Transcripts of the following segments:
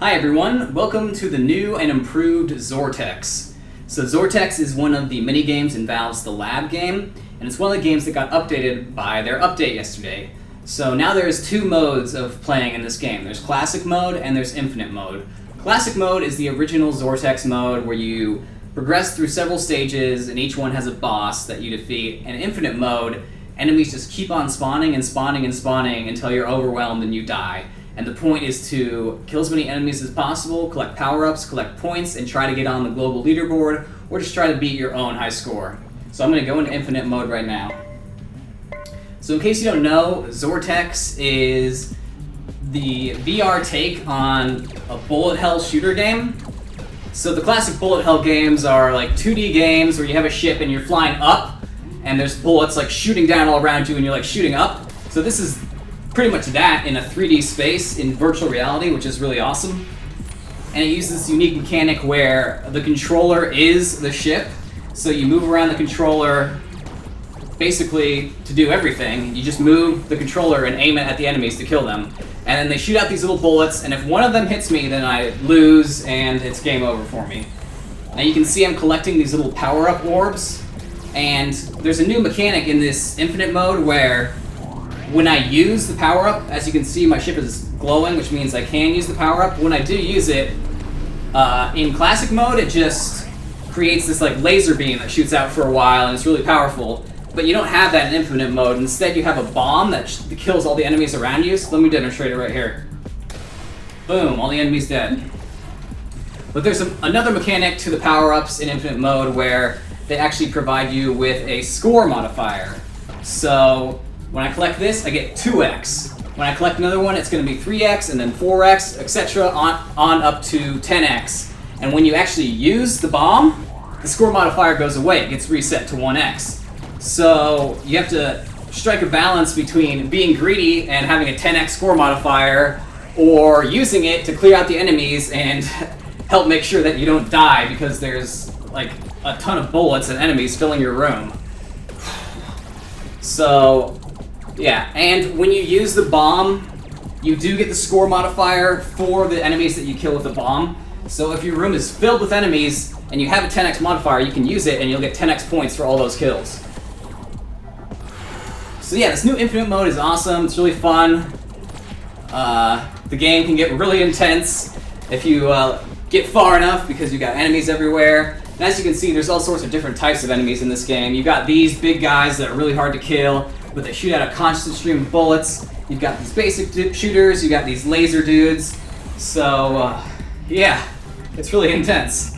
Hi everyone, welcome to the new and improved Xortex. So Xortex is one of the mini-games in Valve's The Lab game, and it's one of the games that got updated by their update yesterday. So now there's two modes of playing in this game. There's Classic Mode and there's Infinite Mode. Classic Mode is the original Xortex mode where you progress through several stages and each one has a boss that you defeat. And Infinite Mode, enemies just keep on spawning and spawning and spawning until you're overwhelmed and you die. And the point is to kill as many enemies as possible, collect power-ups, collect points, and try to get on the global leaderboard, or just try to beat your own high score. So I'm going to go into Infinite Mode right now. So in case you don't know, Xortex is the VR take on a bullet hell shooter game. So the classic bullet hell games are like 2D games where you have a ship and you're flying up, and there's bullets like shooting down all around you and you're like shooting up. So this is pretty much that in a 3D space in virtual reality, which is really awesome. And it uses this unique mechanic where the controller is the ship, so you move around the controller basically to do everything. You just move the controller and aim it at the enemies to kill them. And then they shoot out these little bullets, and if one of them hits me, then I lose and it's game over for me. Now you can see I'm collecting these little power-up orbs, and there's a new mechanic in this Infinite Mode where when I use the power-up, as you can see my ship is glowing, which means I can use the power-up. When I do use it, in Classic Mode, it just creates this like laser beam that shoots out for a while, and it's really powerful. But you don't have that in Infinite Mode. Instead, you have a bomb that kills all the enemies around you. So let me demonstrate it right here. Boom, all the enemies dead. But there's another mechanic to the power-ups in Infinite Mode where they actually provide you with a score modifier. So when I collect this, I get 2x. When I collect another one, it's going to be 3x, and then 4x, etc. on up to 10x. And when you actually use the bomb, the score modifier goes away. It gets reset to 1x. So you have to strike a balance between being greedy and having a 10x score modifier, or using it to clear out the enemies and help make sure that you don't die because there's like a ton of bullets and enemies filling your room. So yeah, and when you use the bomb, you do get the score modifier for the enemies that you kill with the bomb. So if your room is filled with enemies and you have a 10x modifier, you can use it and you'll get 10x points for all those kills. So yeah, this new Infinite Mode is awesome. It's really fun. The game can get really intense if you get far enough because you got enemies everywhere. And as you can see, there's all sorts of different types of enemies in this game. You've got these big guys that are really hard to kill, but they shoot out a constant stream of bullets. You've got these basic shooters. You've got these laser dudes. So yeah, it's really intense.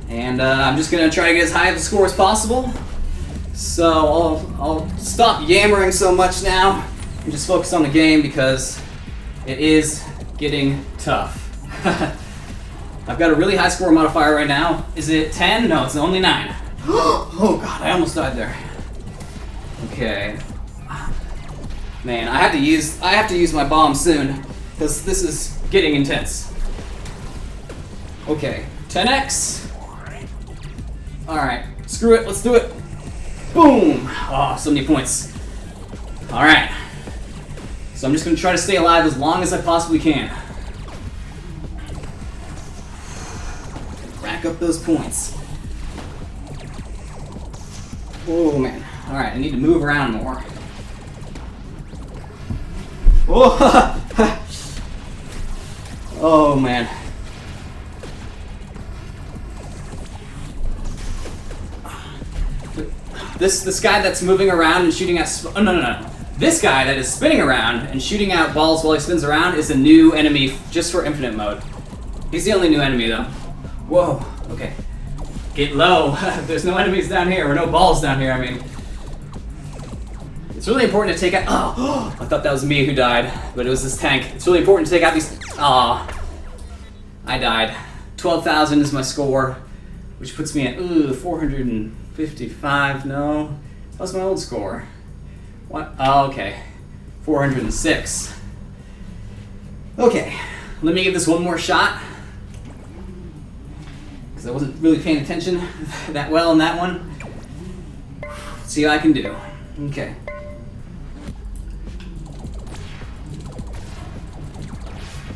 And I'm just gonna try to get as high of a score as possible. So I'll stop yammering so much now and just focus on the game because it is getting tough. I've got a really high score modifier right now. Is it 10? No, it's only 9. Oh god, I almost died there. Okay. Man, I have to use my bomb soon because this is getting intense. Okay, 10x. All right, screw it. Let's do it. Boom! Oh, so many points. All right. So I'm just gonna try to stay alive as long as I possibly can. Rack up those points. Oh man. All right, I need to move around more. Oh, oh man. This guy that's moving around and shooting at... Oh, no. This guy that is spinning around and shooting out balls while he spins around is a new enemy just for Infinite Mode. He's the only new enemy, though. Whoa, okay. Get low. There's no enemies down here, or no balls down here, I mean. It's really important to take out... Oh, I thought that was me who died, but it was this tank. It's really important to take out these... Aw. I died. 12,000 is my score, which puts me at 455. No, that's my old score. What? Oh, okay. 406. Okay, let me give this one more shot because I wasn't really paying attention that well in that one. See how I can do. Okay.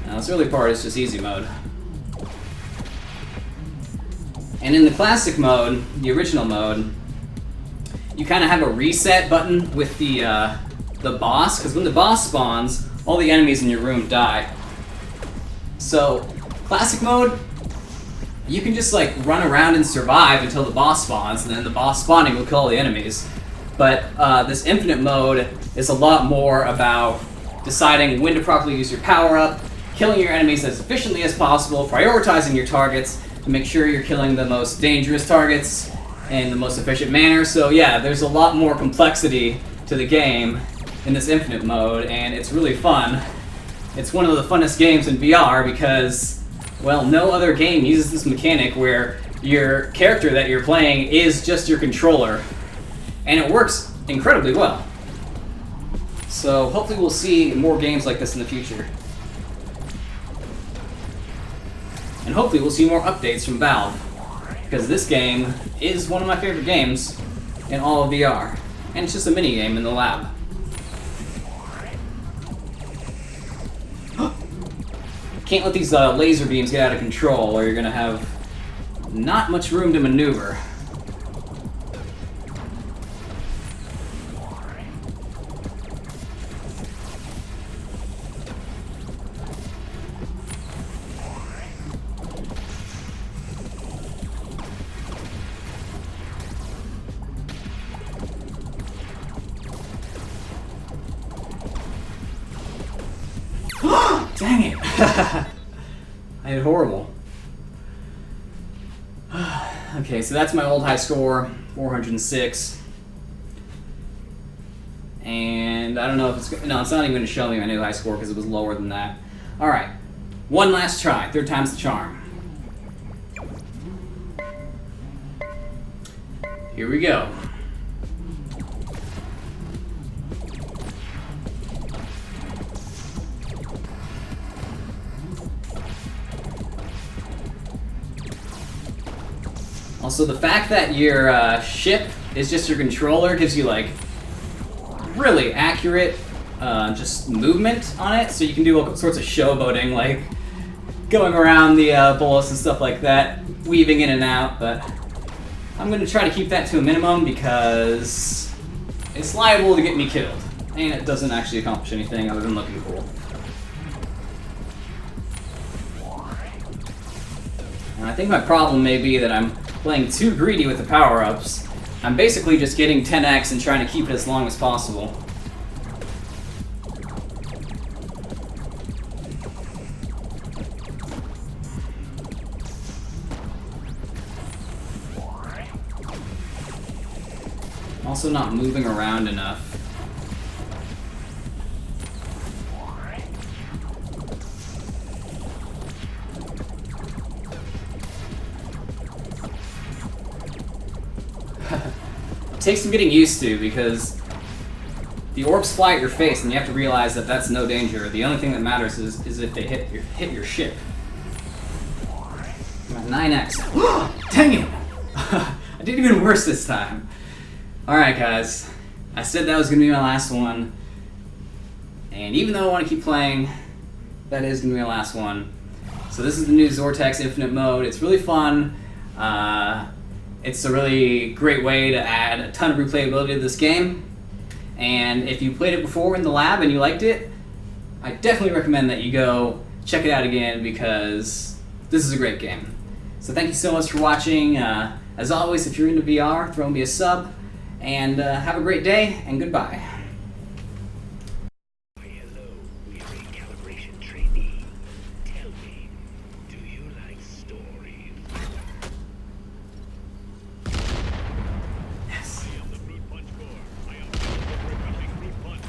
Now this early part is just easy mode. And in the classic mode, the original mode, you kind of have a reset button with the boss, because when the boss spawns, all the enemies in your room die. So, classic mode, you can just like run around and survive until the boss spawns, and then the boss spawning will kill all the enemies. But this infinite mode is a lot more about deciding when to properly use your power-up, killing your enemies as efficiently as possible, prioritizing your targets to make sure you're killing the most dangerous targets in the most efficient manner. So yeah, there's a lot more complexity to the game in this infinite mode, and it's really fun. It's one of the funnest games in VR because, well, no other game uses this mechanic where your character that you're playing is just your controller, and it works incredibly well. So hopefully we'll see more games like this in the future. And hopefully we'll see more updates from Valve, because this game is one of my favorite games in all of VR, and it's just a mini game in the lab. Can't let these laser beams get out of control, or you're gonna have not much room to maneuver. Dang it! I did horrible. Okay, so that's my old high score, 406. And I don't know if it's... No, it's not even going to show me my new high score because it was lower than that. Alright, one last try. Third time's the charm. Here we go. Also, the fact that your ship is just your controller gives you, like, really accurate just movement on it, so you can do all sorts of showboating, like going around the bullets and stuff like that, weaving in and out, but I'm going to try to keep that to a minimum because it's liable to get me killed, and it doesn't actually accomplish anything other than looking cool. And I think my problem may be that I'm playing too greedy with the power-ups. I'm basically just getting 10x and trying to keep it as long as possible. Also not moving around enough. It takes some getting used to because the orbs fly at your face and you have to realize that that's no danger. The only thing that matters is if they hit your ship. I'm at 9x. Dang it! I did even worse this time. Alright guys, I said that was going to be my last one. And even though I want to keep playing, that is going to be my last one. So this is the new Xortex Infinite Mode. It's really fun. It's a really great way to add a ton of replayability to this game. And if you played it before in the lab and you liked it, I definitely recommend that you go check it out again because this is a great game. So thank you so much for watching. As always, if you're into VR, throw me a sub. And have a great day, and goodbye. Hello, weary calibration trainee. Tell me, do you like stories? Yes. I am the Fruit Punch Core. I am the overcoming Fruit Punch.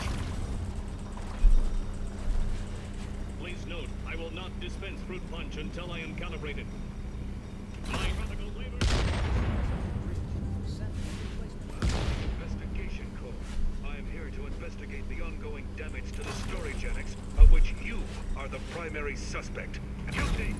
Please note, I will not dispense Fruit Punch until I am calibrated. My radical labor. Investigation Core. I am here to investigate the ongoing damage to the storage annex, of which you are the primary suspect. Guilty!